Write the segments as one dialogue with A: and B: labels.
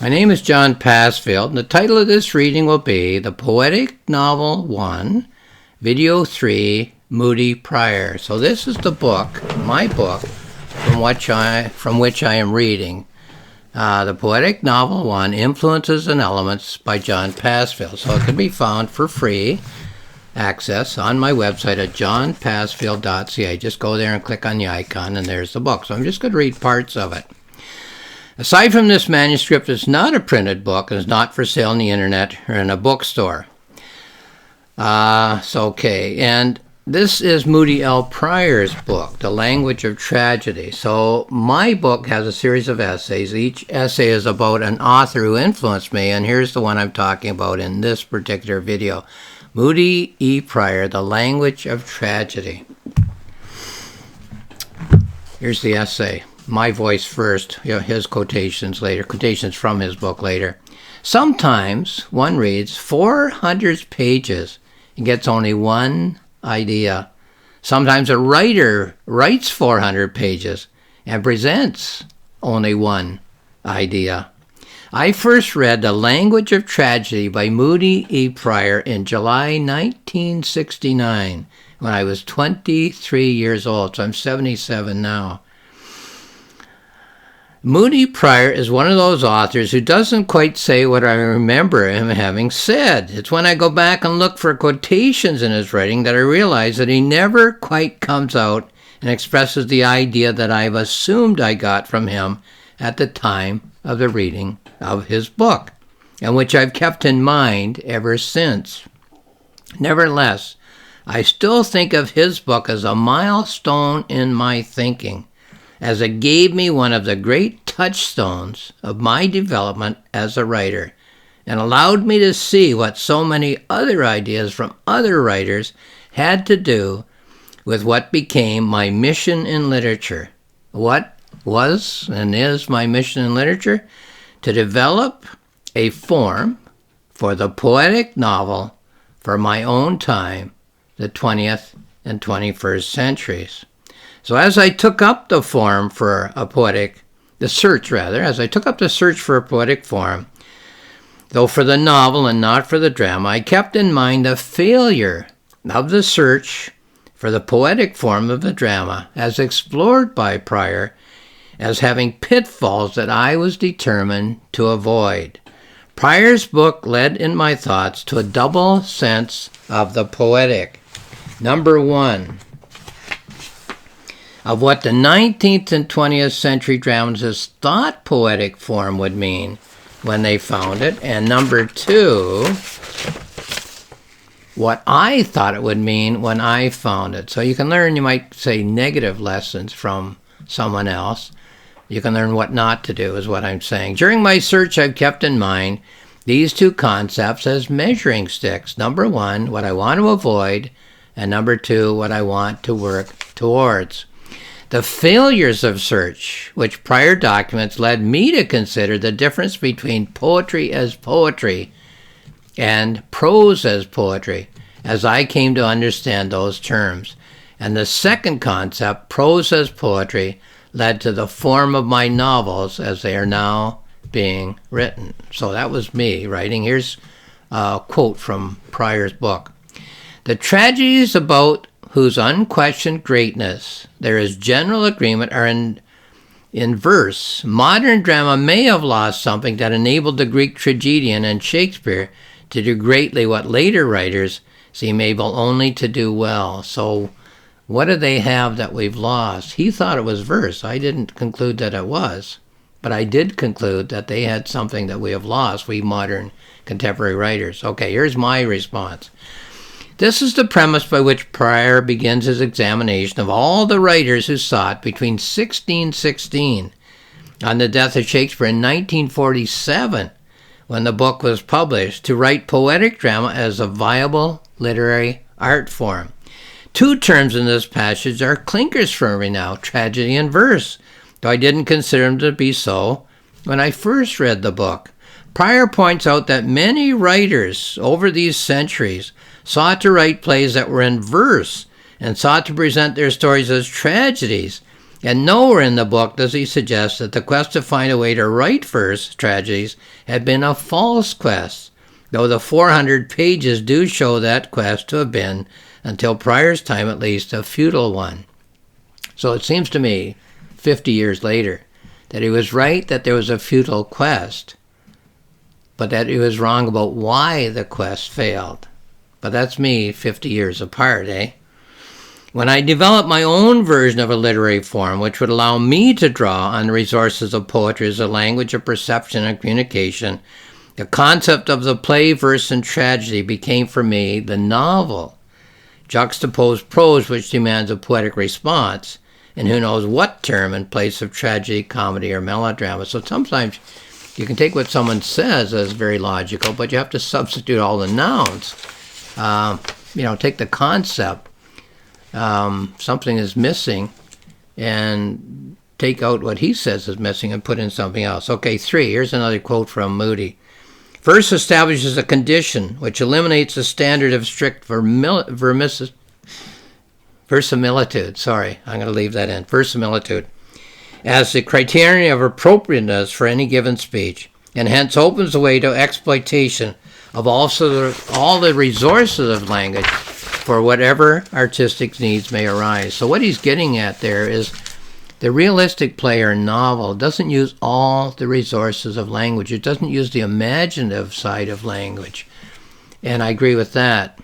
A: My name is John Passfield, and the title of this reading will be The Poetic Novel 1, Video 3, Moody Prior. So this is the book, my book, from which I am reading. The Poetic Novel 1, Influences and Elements by John Passfield. So it can be found for free access on my website at johnpassfield.ca. Just go there and click on the icon, and there's the book. So I'm just going to read parts of it. Aside from this manuscript, it's not a printed book and is not for sale on the internet or in a bookstore. Okay. And this is Moody L. Prior's book, The Language of Tragedy. So my book has a series of essays. Each essay is about an author who influenced me, and here's the one I'm talking about in this particular video. Moody E. Prior, The Language of Tragedy. Here's the essay. My voice first, his quotations later, quotations from his book later. Sometimes one reads 400 pages and gets only one idea. Sometimes a writer writes 400 pages and presents only one idea. I first read The Language of Tragedy by Moody E. Prior in July 1969 when I was 23 years old, so I'm 77 now. Moody Prior is one of those authors who doesn't quite say what I remember him having said. It's when I go back and look for quotations in his writing that I realize that he never quite comes out and expresses the idea that I've assumed I got from him at the time of the reading of his book, and which I've kept in mind ever since. Nevertheless, I still think of his book as a milestone in my thinking, as it gave me one of the great touchstones of my development as a writer, and allowed me to see what so many other ideas from other writers had to do with what became my mission in literature. What was and is my mission in literature? To develop a form for the poetic novel for my own time, the 20th and 21st centuries. So as I took up the form for a poetic, as I took up the search for a poetic form, though for the novel and not for the drama, I kept in mind the failure of the search for the poetic form of the drama as explored by Prior as having pitfalls that I was determined to avoid. Prior's book led in my thoughts to a double sense of the poetic. Number one, of what the 19th and 20th century dramatists thought poetic form would mean when they found it. And number two, what I thought it would mean when I found it. So you can learn, you might say, negative lessons from someone else. You can learn what not to do, is what I'm saying. During my search, I've kept in mind these two concepts as measuring sticks. Number one, what I want to avoid, and number two, what I want to work towards. The failures of search, which Prior documents, led me to consider the difference between poetry as poetry and prose as poetry, as I came to understand those terms. And the second concept, prose as poetry, led to the form of my novels as they are now being written. So that was me writing. Here's a quote from Prior's book. The tragedies about whose unquestioned greatness there is general agreement are in verse. Modern drama may have lost something that enabled the Greek tragedian and Shakespeare to do greatly what later writers seem able only to do well. So what do they have that we've lost? He thought it was verse. I didn't conclude that it was, but I did conclude that they had something that we have lost, we modern contemporary writers. Okay, here's my response. This is the premise by which Prior begins his examination of all the writers who sought between 1616 on the death of Shakespeare in 1947, when the book was published, to write poetic drama as a viable literary art form. Two terms in this passage are clinkers for me now, tragedy and verse, though I didn't consider them to be so when I first read the book. Prior points out that many writers over these centuries sought to write plays that were in verse and sought to present their stories as tragedies And nowhere in the book does he suggest that the quest to find a way to write verse tragedies had been a false quest, though the 400 pages do show that quest to have been, until Prior's time at least, a futile one. So it seems to me, 50 years later, that he was right that there was a futile quest, but that he was wrong about why the quest failed. But that's me 50 years apart, eh? When I developed my own version of a literary form which would allow me to draw on the resources of poetry as a language of perception and communication, the concept of the play, verse, and tragedy became for me the novel. Juxtaposed prose which demands a poetic response, and who knows what term in place of tragedy, comedy, or melodrama. So sometimes you can take what someone says as very logical, but you have to substitute all the nouns. Take the concept. Something is missing, and take out what he says is missing and put in something else. Okay, 3. Here's another quote from Moody. Verse establishes a condition which eliminates the standard of strict verisimilitude. Sorry, I'm going to leave that in. Verisimilitude as the criterion of appropriateness for any given speech, and hence opens the way to exploitation of all the resources of language for whatever artistic needs may arise. So what he's getting at there is the realistic play or novel doesn't use all the resources of language. It doesn't use the imaginative side of language. And I agree with that.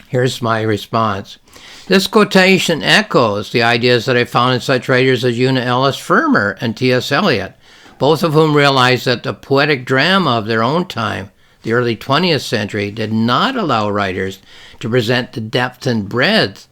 A: Here's my response. This quotation echoes the ideas that I found in such writers as Una Ellis Fermer and T.S. Eliot, both of whom realized that the poetic drama of their own time, the early 20th century, did not allow writers to present the depth and breadth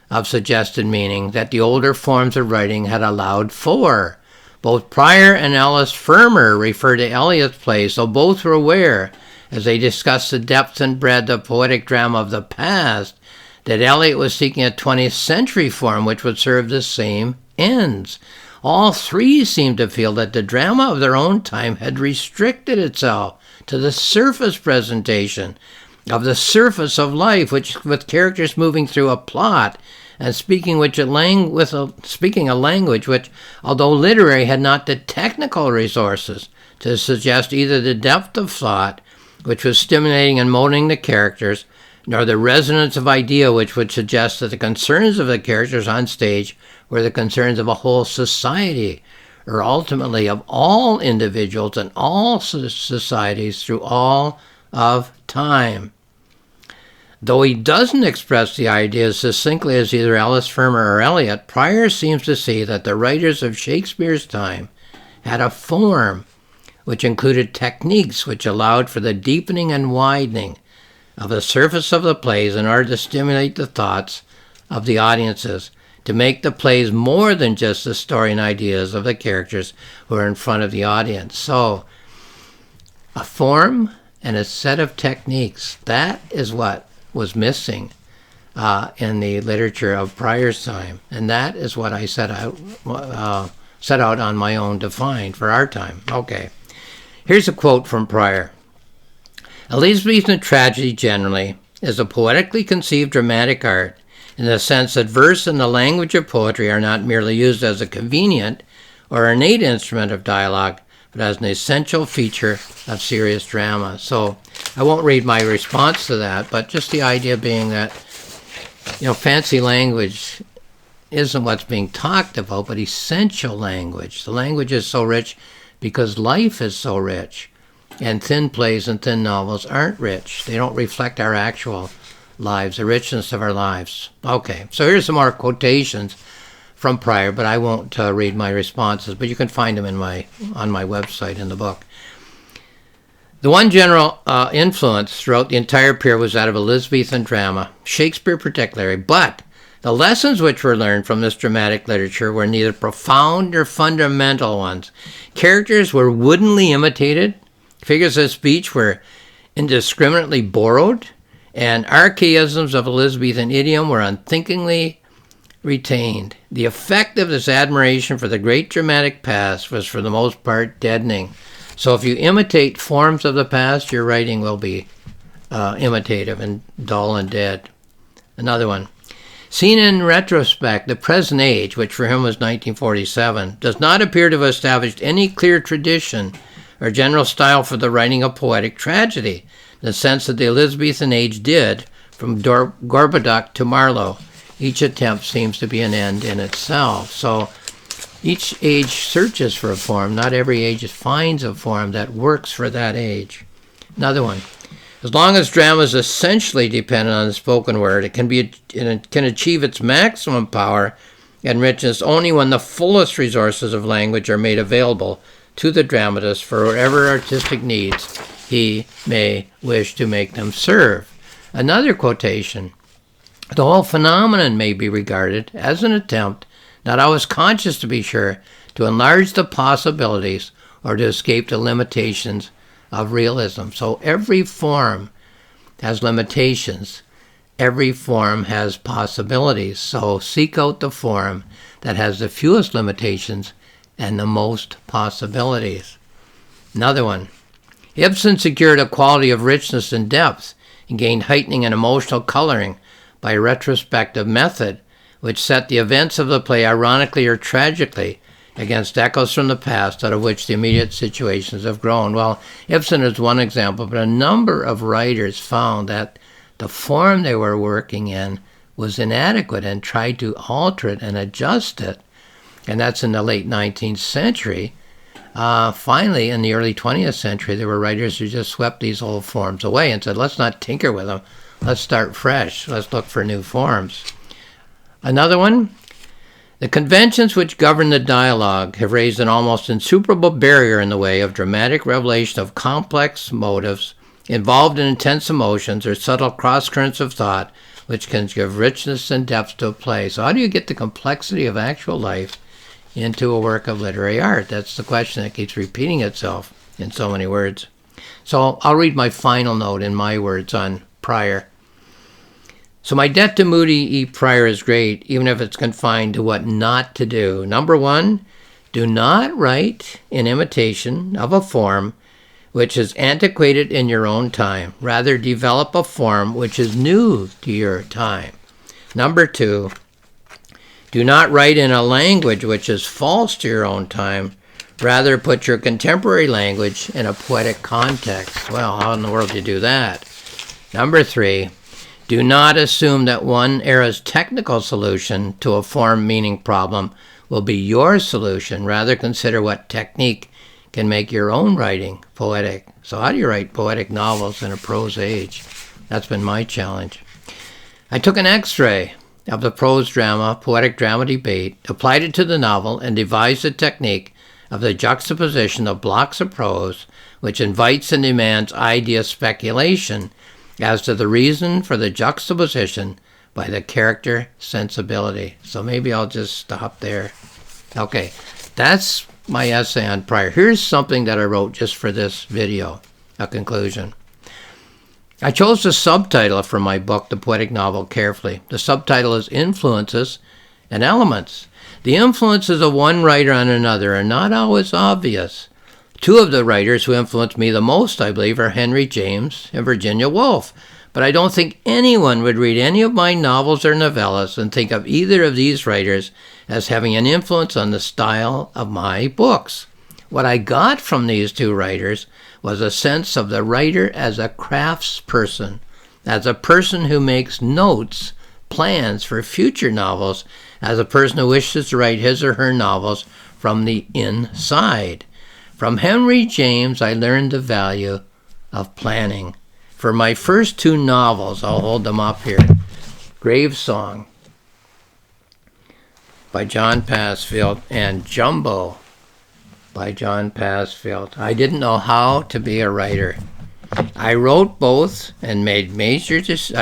A: of suggested meaning that the older forms of writing had allowed for. Both Prior and Ellis Fermer refer to Eliot's plays, so both were aware, as they discussed the depth and breadth of poetic drama of the past, that Eliot was seeking a 20th century form which would serve the same ends. All three seemed to feel that the drama of their own time had restricted itself to the surface presentation of the surface of life, which with characters moving through a plot and speaking a language which, although literary, had not the technical resources to suggest either the depth of thought, which was stimulating and molding the characters, nor the resonance of idea, which would suggest that the concerns of the characters on stage were the concerns of a whole society, or ultimately of all individuals and all societies through all of time. Though he doesn't express the idea as succinctly as either Ellis Fermer or Eliot, Prior seems to see that the writers of Shakespeare's time had a form which included techniques which allowed for the deepening and widening of the surface of the plays in order to stimulate the thoughts of the audiences, to make the plays more than just the story and ideas of the characters who are in front of the audience. So, a form and a set of techniques, that is what was missing in the literature of Prior's time. And that is what I set out on my own to find for our time. Okay. Here's a quote from Prior. Elizabethan tragedy generally is a poetically conceived dramatic art in the sense that verse and the language of poetry are not merely used as a convenient or innate instrument of dialogue, but as an essential feature of serious drama. So I won't read my response to that, but just the idea being that, fancy language isn't what's being talked about, but essential language. The language is so rich because life is so rich. And thin plays and thin novels aren't rich. They don't reflect our actual lives, the richness of our lives. Okay, so here's some more quotations from Prior, but I won't read my responses, but you can find them on my website in the book. The one general influence throughout the entire period was that of Elizabethan drama, Shakespeare particularly, but the lessons which were learned from this dramatic literature were neither profound nor fundamental ones. Characters were woodenly imitated, figures of speech were indiscriminately borrowed, and archaisms of Elizabethan idiom were unthinkingly retained. The effect of this admiration for the great dramatic past was for the most part deadening. So if you imitate forms of the past, your writing will be imitative and dull and dead. Another one. Seen in retrospect, the present age, which for him was 1947, does not appear to have established any clear tradition or general style for the writing of poetic tragedy, in the sense that the Elizabethan age did, from Gorboduc to Marlowe. Each attempt seems to be an end in itself. So each age searches for a form. Not every age finds a form that works for that age. Another one. As long as drama is essentially dependent on the spoken word, it can achieve its maximum power and richness only when the fullest resources of language are made available to the dramatist for whatever artistic needs he may wish to make them serve. Another quotation. The whole phenomenon may be regarded as an attempt, not always conscious to be sure, to enlarge the possibilities or to escape the limitations of realism. So every form has limitations. Every form has possibilities. So seek out the form that has the fewest limitations and the most possibilities. Another one. Ibsen secured a quality of richness and depth and gained heightening and emotional coloring by a retrospective method, which set the events of the play ironically or tragically against echoes from the past out of which the immediate situations have grown. Well, Ibsen is one example, but a number of writers found that the form they were working in was inadequate and tried to alter it and adjust it. And that's in the late 19th century. Finally, in the early 20th century, there were writers who just swept these old forms away and said, let's not tinker with them. Let's start fresh. Let's look for new forms. Another one. The conventions which govern the dialogue have raised an almost insuperable barrier in the way of dramatic revelation of complex motives involved in intense emotions or subtle cross-currents of thought which can give richness and depth to a play. So how do you get the complexity of actual life into a work of literary art? That's the question that keeps repeating itself in so many words. So I'll read my final note in my words on Prior. So my debt to Moody E. Prior is great, even if it's confined to what not to do. Number one, do not write in imitation of a form which is antiquated in your own time. Rather, develop a form which is new to your time. Number two, do not write in a language which is false to your own time. Rather, put your contemporary language in a poetic context. Well, how in the world do you do that? Number three, do not assume that one era's technical solution to a form meaning problem will be your solution. Rather, consider what technique can make your own writing poetic. So how do you write poetic novels in a prose age? That's been my challenge. I took an X-ray of the prose drama, poetic drama debate, applied it to the novel, and devised a technique of the juxtaposition of blocks of prose, which invites and demands idea speculation as to the reason for the juxtaposition by the character sensibility. So maybe I'll just stop there. Okay, that's my essay on Prior. Here's something that I wrote just for this video, a conclusion. I chose the subtitle for my book, The Poetic Novel, carefully. The subtitle is Influences and Elements. The influences of one writer on another are not always obvious. Two of the writers who influenced me the most, I believe, are Henry James and Virginia Woolf. But I don't think anyone would read any of my novels or novellas and think of either of these writers as having an influence on the style of my books. What I got from these two writers was a sense of the writer as a craftsperson, as a person who makes notes, plans for future novels, as a person who wishes to write his or her novels from the inside. From Henry James, I learned the value of planning. For my first two novels, I'll hold them up here. Grave Song by John Passfield and Jumbo by John Passfield. I didn't know how to be a writer. I wrote both and made major decisions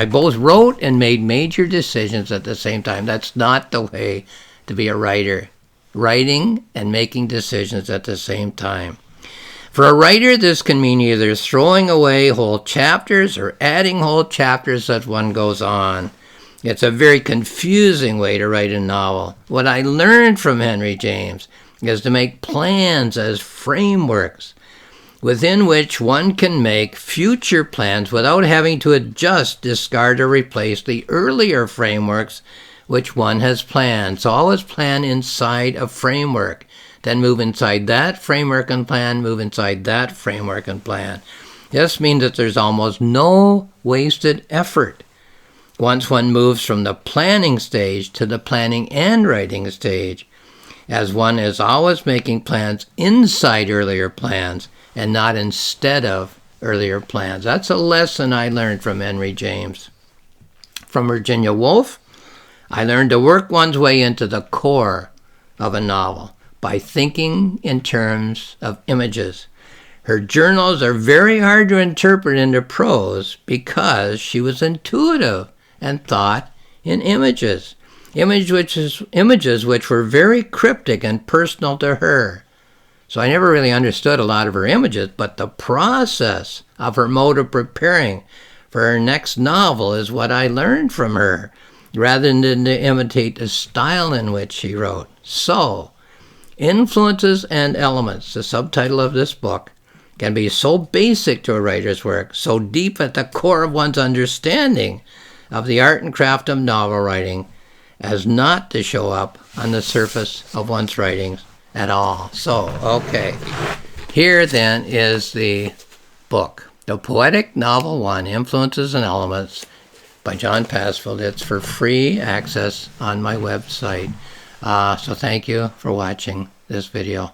A: at the same time. That's not the way to be a writer. Writing and making decisions at the same time. For a writer, this can mean either throwing away whole chapters or adding whole chapters as one goes on. It's a very confusing way to write a novel. What I learned from Henry James is to make plans as frameworks within which one can make future plans without having to adjust, discard, or replace the earlier frameworks which one has planned. So always plan inside a framework. Then move inside that framework and plan, move inside that framework and plan. This means that there's almost no wasted effort once one moves from the planning stage to the planning and writing stage, as one is always making plans inside earlier plans and not instead of earlier plans. That's a lesson I learned from Henry James. From Virginia Woolf, I learned to work one's way into the core of a novel by thinking in terms of images. Her journals are very hard to interpret into prose because she was intuitive and thought in images. Images which were very cryptic and personal to her. So I never really understood a lot of her images, but the process of her mode of preparing for her next novel is what I learned from her, rather than to imitate the style in which she wrote. So, Influences and Elements, the subtitle of this book, can be so basic to a writer's work, so deep at the core of one's understanding of the art and craft of novel writing, as not to show up on the surface of one's writings at all. So, okay. Here then is the book. The Poetic Novel 1, Influences and Elements by John Passfield. It's for free access on my website. So thank you for watching this video.